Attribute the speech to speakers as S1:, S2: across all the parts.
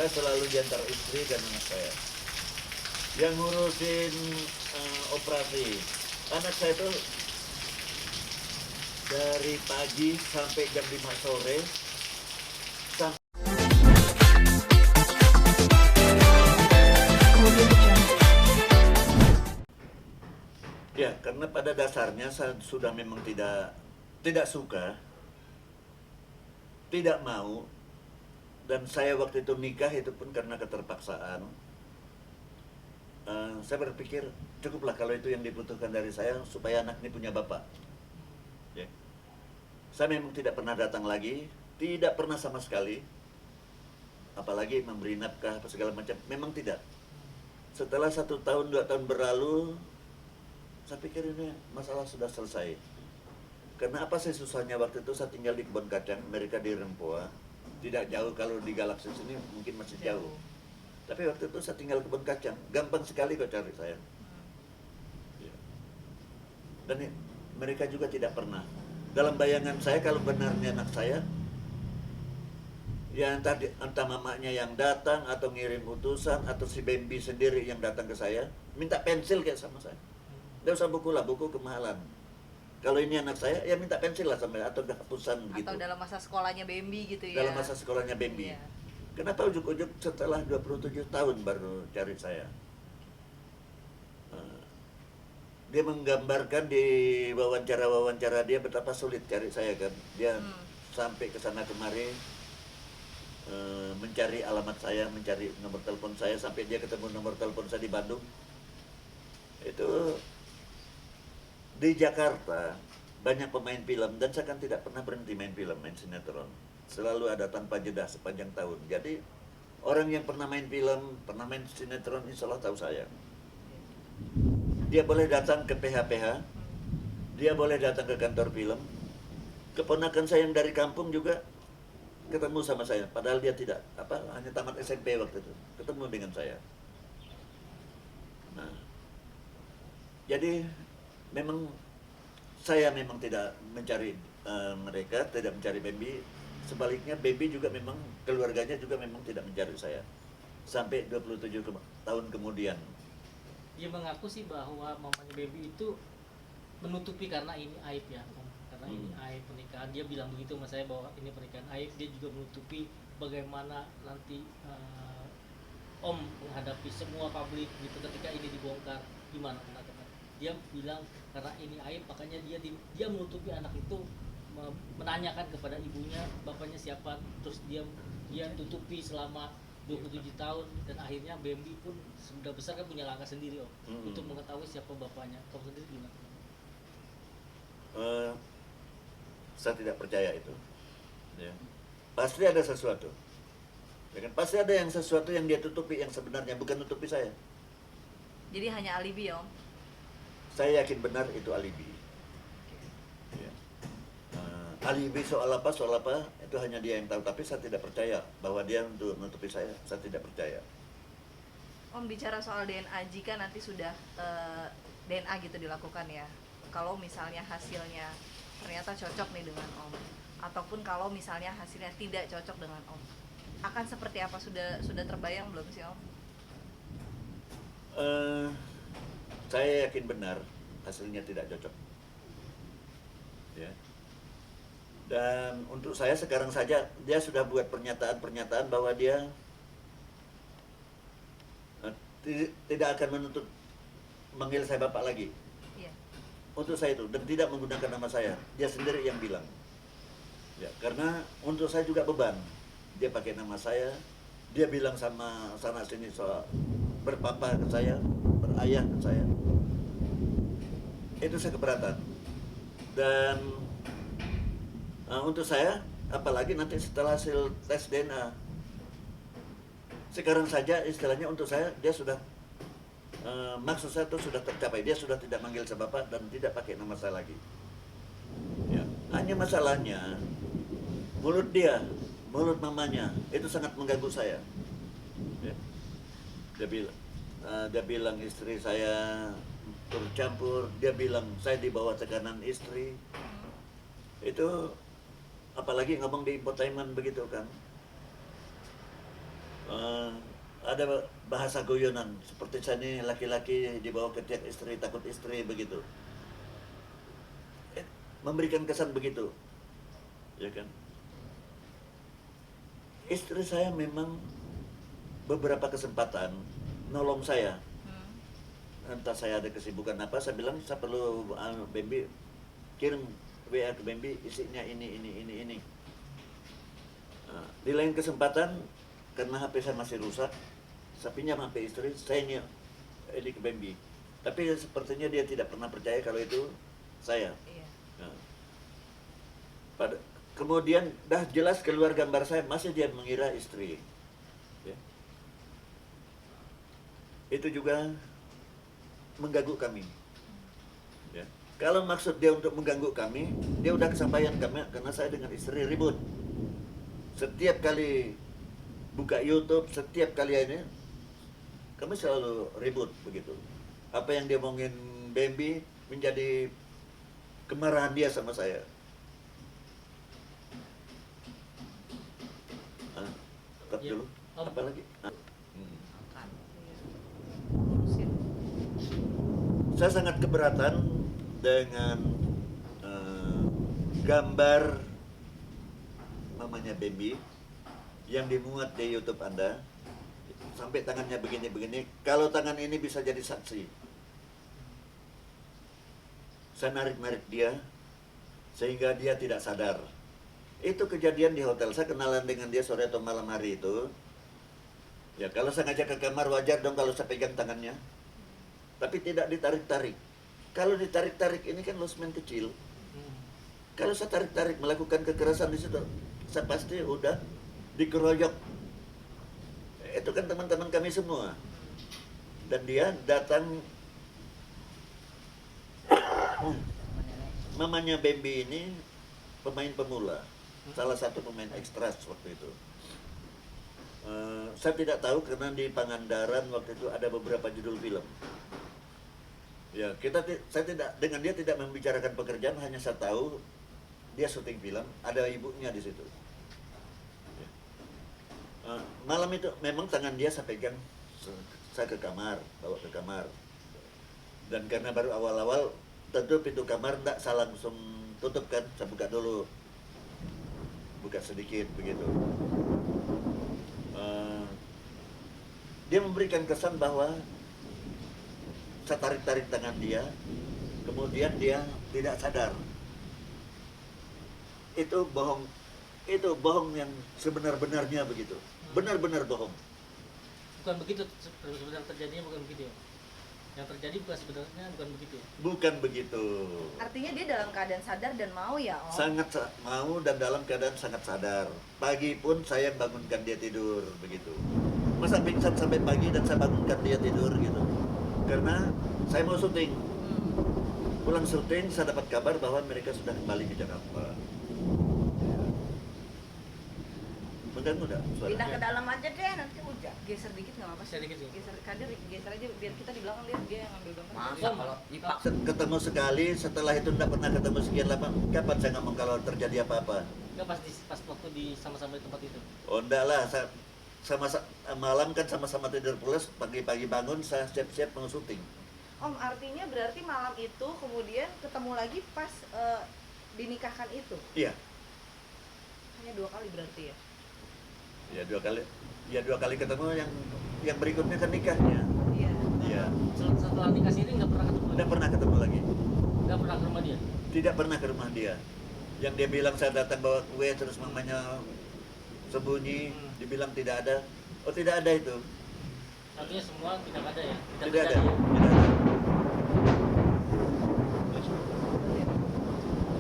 S1: saya selalu diantar istri dan anak saya. Yang ngurusin operasi. Anak saya itu dari pagi sampai jam 5 sore. Ya, karena pada dasarnya saya sudah memang tidak suka, tidak mau, dan saya waktu itu nikah itu pun karena keterpaksaan. Saya berpikir cukuplah kalau itu yang dibutuhkan dari saya supaya anak ini punya bapak. Ya. Saya memang tidak pernah datang lagi, tidak pernah sama sekali, apalagi memberi nafkah apa segala macam. Memang tidak. Setelah 1 tahun 2 tahun berlalu, saya pikir ini masalah sudah selesai. Karena apa sih susahnya waktu itu saya tinggal di Kebon Kacang, mereka di Rempoa. Tidak jauh, kalau di Galaksi sini mungkin masih jauh. Tapi waktu itu saya tinggal Kebon Kacang, gampang sekali kok cari saya. Ya. Dan mereka juga tidak pernah. Dalam bayangan saya kalau benarnya anak saya, ya entah mamanya yang datang atau ngirim utusan atau si Bambi sendiri yang datang ke saya, minta pensil kayak sama saya. Tidak usah buku lah, buku kemahalan. Kalau ini anak saya, ya minta pensil lah sampai atau kehapusan begitu.
S2: Atau dalam masa sekolahnya Bambi gitu ya.
S1: Dalam masa sekolahnya Bambi. Iya. Kenapa ujuk-ujuk setelah 27 tahun baru cari saya? Dia menggambarkan di wawancara-wawancara dia betapa sulit cari saya kan. Dia sampai ke sana kemari mencari alamat saya, mencari nomor telepon saya, sampai dia ketemu nomor telepon saya di Bandung. Itu di Jakarta banyak pemain film dan saya kan tidak pernah berhenti main film, main sinetron. Selalu ada tanpa jeda sepanjang tahun. Jadi orang yang pernah main film, pernah main sinetron, insya Allah tahu saya. Dia boleh datang ke PH-PH, dia boleh datang ke kantor film. Keponakan saya yang dari kampung juga ketemu sama saya, padahal dia tidak, hanya tamat SMP waktu itu, ketemu dengan saya. Nah, jadi memang saya memang tidak mencari mereka, tidak mencari Bambi. Sebaliknya Bambi juga memang keluarganya juga memang tidak mencari saya. Sampai 27 tahun kemudian.
S3: Dia mengaku sih bahwa mamanya Bambi itu menutupi karena ini aib ya, Om. Karena ini aib pernikahan. Dia bilang begitu sama saya bahwa ini pernikahan aib. Dia juga menutupi bagaimana nanti Om menghadapi semua publik gitu ketika ini dibongkar. Gimana pendapat? Dia bilang karena ini aib makanya dia menutupi anak itu, menanyakan kepada ibunya bapaknya siapa, terus dia tutupi selama 27 tahun dan akhirnya Bambi pun sudah besar kan punya langkah sendiri Om untuk mengetahui siapa bapaknya. Kamu sendiri gimana?
S1: Saya tidak percaya itu. Ya. Pasti ada sesuatu. Ya kan? Pasti ada sesuatu yang dia tutupi yang sebenarnya bukan tutupi saya.
S2: Jadi hanya alibi Om.
S1: Saya yakin benar itu alibi. Ya. Alibi soal apa itu hanya dia yang tahu. Tapi saya tidak percaya bahwa dia untuk menutupi saya. Saya tidak percaya.
S2: Om, bicara soal DNA, jika nanti sudah DNA gitu dilakukan ya, kalau misalnya hasilnya ternyata cocok nih dengan Om, ataupun kalau misalnya hasilnya tidak cocok dengan Om, akan seperti apa? Sudah terbayang belum sih Om?
S1: Saya yakin benar hasilnya tidak cocok. Ya. Dan untuk saya sekarang saja dia sudah buat pernyataan bahwa dia tidak akan menuntut manggil saya bapak lagi.
S2: Iya.
S1: Untuk saya itu, dan tidak menggunakan nama saya. Dia sendiri yang bilang. Ya, karena untuk saya juga beban. Dia pakai nama saya, dia bilang sama sana sini soal berpapa ke saya, berayah ke saya. Itu saya keberatan. Dan untuk saya, apalagi nanti setelah hasil tes DNA, sekarang saja istilahnya untuk saya dia sudah maksud saya itu sudah tercapai. Dia sudah tidak manggil saya bapak dan tidak pakai nama saya lagi. Ya. Hanya masalahnya mulut mamanya itu sangat mengganggu saya. Ya. Dia bilang istri saya tercampur, dia bilang saya di bawah tekanan istri. Itu apalagi ngomong di infotainment begitu kan. Eh, ada bahasa guyonan seperti saya ini laki-laki dibawa ke tiak istri takut istri begitu. Memberikan kesan begitu, ya kan? Istri saya memang beberapa kesempatan nolong saya. Entah saya ada kesibukan apa, saya bilang saya perlu Bambi kirim WA ke Bambi isinya ini. Di lain kesempatan karena HP saya masih rusak, saya pinjam HP istri, saya ini ke Bambi. Tapi sepertinya dia tidak pernah percaya kalau itu saya.
S2: Iya.
S1: Nah, kemudian dah jelas keluar gambar saya, masih dia mengira istri. Ya. Itu juga mengganggu kami. Ya. Kalau maksud dia untuk mengganggu kami, dia udah kesampaian kami karena saya dengan istri ribut. Setiap kali buka YouTube, setiap kali ini kami selalu ribut begitu. Apa yang dia omongin Bambi menjadi kemarahan dia sama saya. Tetap
S3: Ya,
S1: dulu.
S3: Om.
S1: Apa lagi?
S2: Urusin.
S1: Saya sangat keberatan dengan gambar mamanya Bambi yang dimuat di YouTube Anda. Sampai tangannya begini-begini. Kalau tangan ini bisa jadi saksi. Saya narik-narik dia sehingga dia tidak sadar. Itu kejadian di hotel. Saya kenalan dengan dia sore atau malam hari itu. Ya, kalau saya ngajak ke kamar wajar dong kalau saya pegang tangannya. Tapi tidak ditarik-tarik. Kalau ditarik-tarik ini kan losmen kecil. Kalau saya tarik-tarik melakukan kekerasan di situ, saya pasti udah dikeroyok. Itu kan teman-teman kami semua. Dan dia datang mamanya Bambi ini pemain pemula, salah satu pemain ekstras waktu itu. Saya tidak tahu karena di Pangandaran waktu itu ada beberapa judul film. Ya, saya tidak dengan dia tidak membicarakan pekerjaan, hanya saya tahu dia syuting film, ada ibunya di situ. Ya. Malam itu memang tangan dia saya pegang, saya ke kamar, bawa ke kamar. Dan karena baru awal-awal, tentu pintu kamar tidak saya langsung tutup kan, saya buka dulu, buka sedikit begitu. Dia memberikan kesan bahwa saya tarik-tarik tangan dia, kemudian dia tidak sadar. Itu bohong yang sebenar-benarnya begitu, benar-benar bohong.
S3: Bukan begitu sebenarnya terjadinya, bukan begitu ya. Yang terjadi bukan sebenarnya bukan begitu.
S1: Bukan begitu.
S2: Artinya dia dalam keadaan sadar dan mau ya, Om?
S1: Sangat mau dan dalam keadaan sangat sadar. Pagi pun saya bangunkan dia tidur begitu. Masa pingsan sampai pagi dan saya bangunkan dia tidur gitu. Karena saya mau syuting. Pulang syuting saya dapat kabar bahwa mereka sudah kembali ke Jakarta. Mengganggu enggak?
S4: Pindah ke dalam aja deh, nanti hujan.
S2: Geser dikit nggak apa-apa sih?
S3: Sedikit ya.
S2: Geser Kadir, geser aja biar kita di belakang lihat dia yang ngambil gambar.
S4: Masa kalau dipaksa
S1: Ketemu sekali, setelah itu tidak pernah ketemu sekian lama. Kapan saya ngomong kalau terjadi apa-apa?
S3: Enggak pas waktu di sama-sama di tempat itu.
S1: Oh enggak lah, saya malam kan sama-sama tidur pulas, pagi-pagi bangun saya siap-siap mau syuting.
S2: Om, artinya berarti malam itu kemudian ketemu lagi pas dinikahkan itu?
S1: Iya,
S2: Hanya 2 kali berarti ya?
S1: ya 2 kali. Ya 2 kali ketemu, yang berikutnya kan nikahnya.
S2: Iya.
S1: Iya,
S3: Setelah nikah sini nggak pernah ketemu.
S1: tidak pernah ketemu lagi.
S3: Nggak pernah ke rumah dia.
S1: Tidak pernah ke rumah dia. Yang dia bilang saya datang bawa kue terus mamanya sembunyi, dibilang tidak ada. Oh tidak ada itu.
S3: Artinya semua tidak ada ya.
S1: Tidak ada.
S3: terjadi ya?
S1: Tidak ada.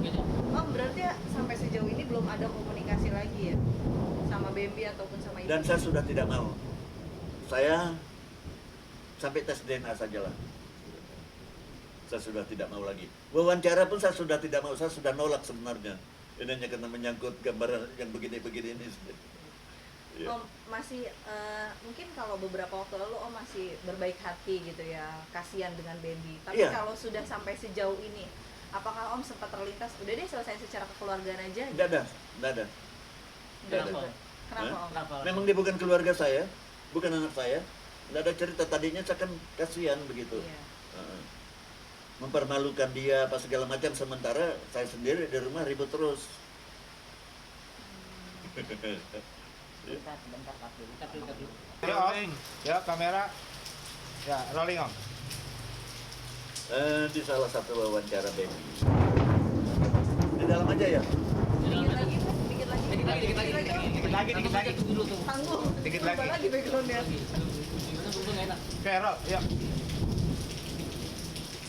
S3: Gitu.
S2: Om, berarti ya, sampai sejauh ini belum ada komunikasi lagi ya? Sama Bambi ataupun sama ibu?
S1: Dan saya sudah tidak mau. Saya sampai tes DNA sajalah. Saya sudah tidak mau lagi. Wawancara pun saya sudah tidak mau. Saya sudah nolak sebenarnya. Ini hanya karena menyangkut gambar yang begini-begini ini. Ya.
S2: Om masih mungkin kalau beberapa waktu lalu Om masih berbaik hati gitu ya, kasihan dengan Bambi. Tapi
S1: Iya.
S2: kalau sudah sampai sejauh ini, apakah Om sempat terlintas udah deh selesai secara kekeluargaan aja?
S1: Tidak ada, tidak ada.
S2: Enggak
S3: Kenapa?
S2: juga. Kenapa
S1: Hah?
S2: Om?
S3: Kenapa?
S1: Memang dia bukan keluarga saya, bukan anak saya. Tidak ada cerita, tadinya saya kan kasihan begitu.
S2: Iya.
S1: Heeh. Mempermalukan dia apa segala macam, sementara saya sendiri di rumah ribut terus.
S4: Sebentar tapi.
S3: Tapi.
S5: Ya, Om. Ya, kamera. Ya, rolling, Om.
S1: Di salah satu wawancara Baby. Di dalam aja ya.
S2: Dikit lagi Mas, dikit lagi.
S3: Dikit lagi.
S5: Dikit lagi, dikit lagi.
S3: Tunggu dulu tuh.
S2: Tanggung.
S5: Dikit
S2: Berubah
S5: lagi.
S2: lagi backgroundnya.
S3: Gimana berubah nggak enak?
S5: Oke, roll. Ya.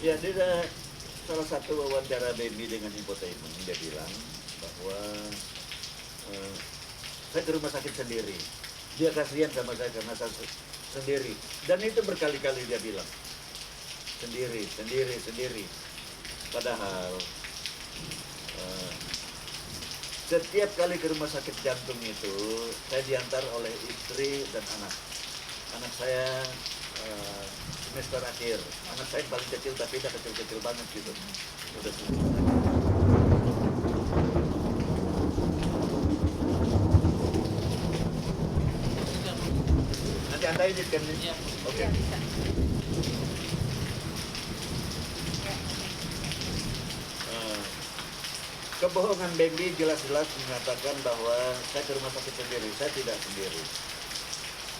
S1: Ya, di salah satu wawancara Baby dengan Infotainment, dia bilang bahwa saya ke rumah sakit sendiri. Dia kasihan sama saya karena saya sendiri. Dan itu berkali-kali dia bilang. Sendiri. Padahal setiap kali ke rumah sakit jantung itu, saya diantar oleh istri dan anak. Anak saya semester akhir. Anak saya yang paling kecil, tapi udah kecil-kecil banget gitu. Udah semester. Nanti Anda editkan ini.
S3: Iya.
S1: Oke.
S2: Iya, bisa.
S1: Eh, Kebohongan Baby jelas-jelas mengatakan bahwa saya ke rumah sakit sendiri. Saya tidak sendiri.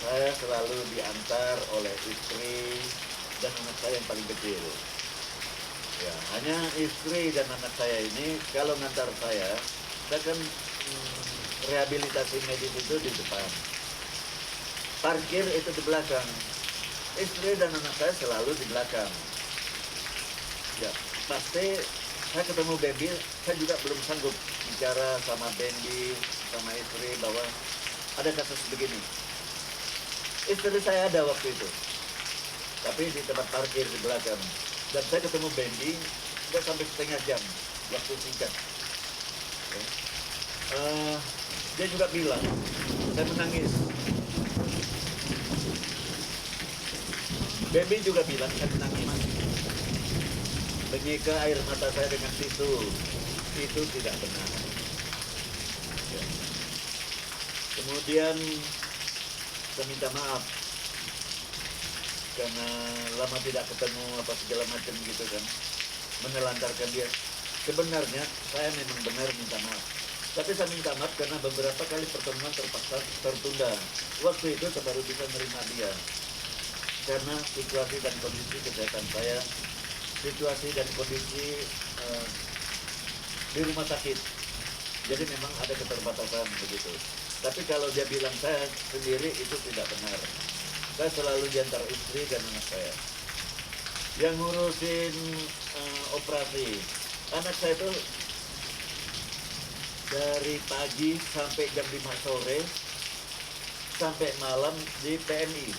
S1: Saya selalu diantar oleh istri dan anak saya yang paling kecil. Ya, hanya istri dan anak saya ini kalau ngantar saya kan rehabilitasi medis itu di depan. Parkir itu di belakang. Istri dan anak saya selalu di belakang. Ya, pasti saya ketemu Baby, saya juga belum sanggup bicara sama Baby, sama istri bahwa ada kasus begini. Istri saya ada waktu itu, tapi di tempat parkir di belakang. Dan saya ketemu Baby, nggak sampai setengah jam, waktu singkat. Ya. Dia juga bilang, saya menangis. Baby juga bilang, saya menangis. Menyeka air mata saya dengan tisu. Itu tidak benar. Ya. Kemudian saya minta maaf karena lama tidak ketemu apa segala macam gitu kan, menelantarkan dia. Sebenarnya saya memang benar minta maaf, tapi saya minta maaf karena beberapa kali pertemuan terpaksa tertunda. Waktu itu saya baru bisa menerima dia karena situasi dan kondisi kesehatan saya, situasi dan kondisi di rumah sakit. Jadi memang ada keterbatasan begitu. Tapi kalau dia bilang saya sendiri, itu tidak benar. Saya selalu diantar istri dan anak saya. Yang ngurusin operasi, anak saya itu dari pagi sampai jam 5 sore sampai malam di PMI.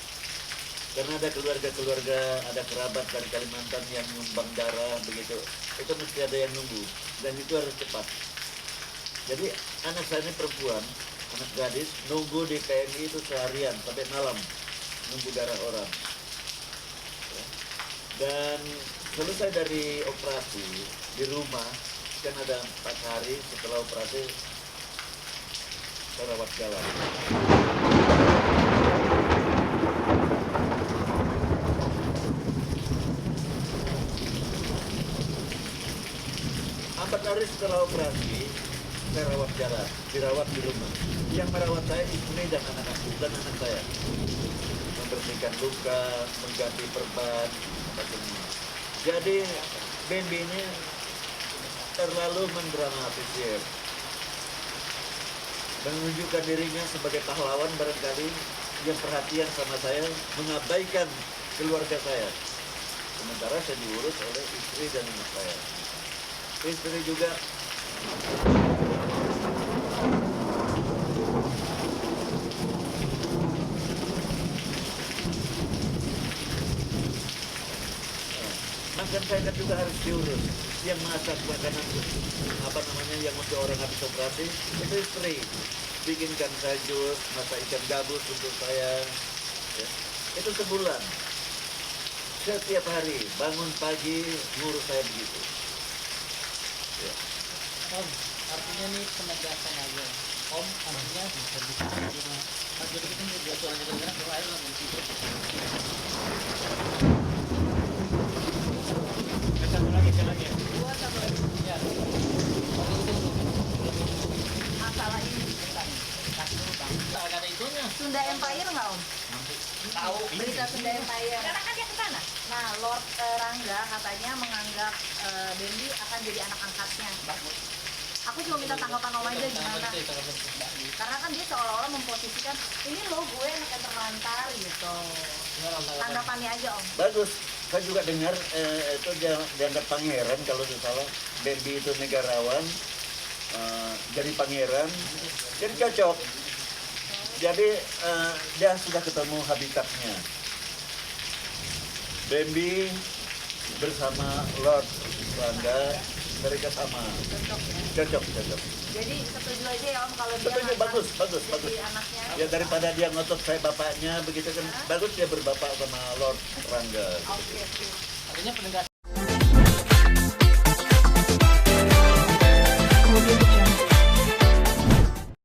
S1: Karena ada keluarga-keluarga, ada kerabat dari Kalimantan yang nyumbang darah begitu. Itu mesti ada yang nunggu dan itu harus cepat. Jadi anak saya ini perempuan, anak gadis, nunggu di PMI itu seharian sampai malam, nunggu darah orang. Ya. Dan selesai dari operasi di rumah, kan ada 4 hari setelah operasi saya rawat jalan. Empat hari setelah operasi, saya rawat jalan, dirawat di rumah. Yang merawat saya istri dan anak saya. Membersihkan luka, mengganti perban, apa semua. Jadi Baby ini terlalu mendramatisir, menunjukkan dirinya sebagai pahlawan barangkali yang perhatian sama saya, mengabaikan keluarga saya. Sementara saya diurus oleh istri dan anak saya. Istri juga makan saya kan juga harus diurus. Yang masak makanan yang untuk orang habis operasi itu istri. Bikinkan saya jus, masak ikan gabus untuk saya. Ya. Itu sebulan. Setiap hari bangun pagi ngurus saya begitu. Ya.
S3: Om, artinya nih penegasan aja. Om anaknya bisa jadi kita dia tuh hanya dengar kalau air lah di situ.
S5: Satu lagi.
S2: Dua satu lagi.
S3: Ya. Oke itu
S2: Masalah ini bentar. Kasih dulu bang.
S3: nggak ada itunya.
S2: Sunda Empire nggak om?
S4: Tahu.
S2: Berita Sunda Empire.
S4: Sekarang kan dia ke sana.
S2: Nah, Lord Rangga katanya menganggap Bambi akan jadi anak angkatnya.
S4: Bagus.
S2: Aku cuma minta tanggapan om aja gimana. Karena kan dia seolah-olah memposisikan ini lo gue anak yang terlantar gitu. Tanggapannya aja om.
S1: Bagus. Saya juga dengar itu dia dianggap pangeran kalau tidak salah. Bambi itu negarawan, jadi pangeran, jadi cocok. Jadi dia sudah ketemu habitatnya. Bambi bersama Lord Rangga, mereka sama. Cocok.
S2: Jadi setuju aja ya om kalau dia
S1: Setuju,
S2: ngangkat
S1: bagus.
S2: jadi anaknya.
S1: Ya daripada dia ngotot saya bapaknya begitu kan, bagus dia berbapak sama Lord Rangga.
S2: Oke.
S3: Artinya penegasan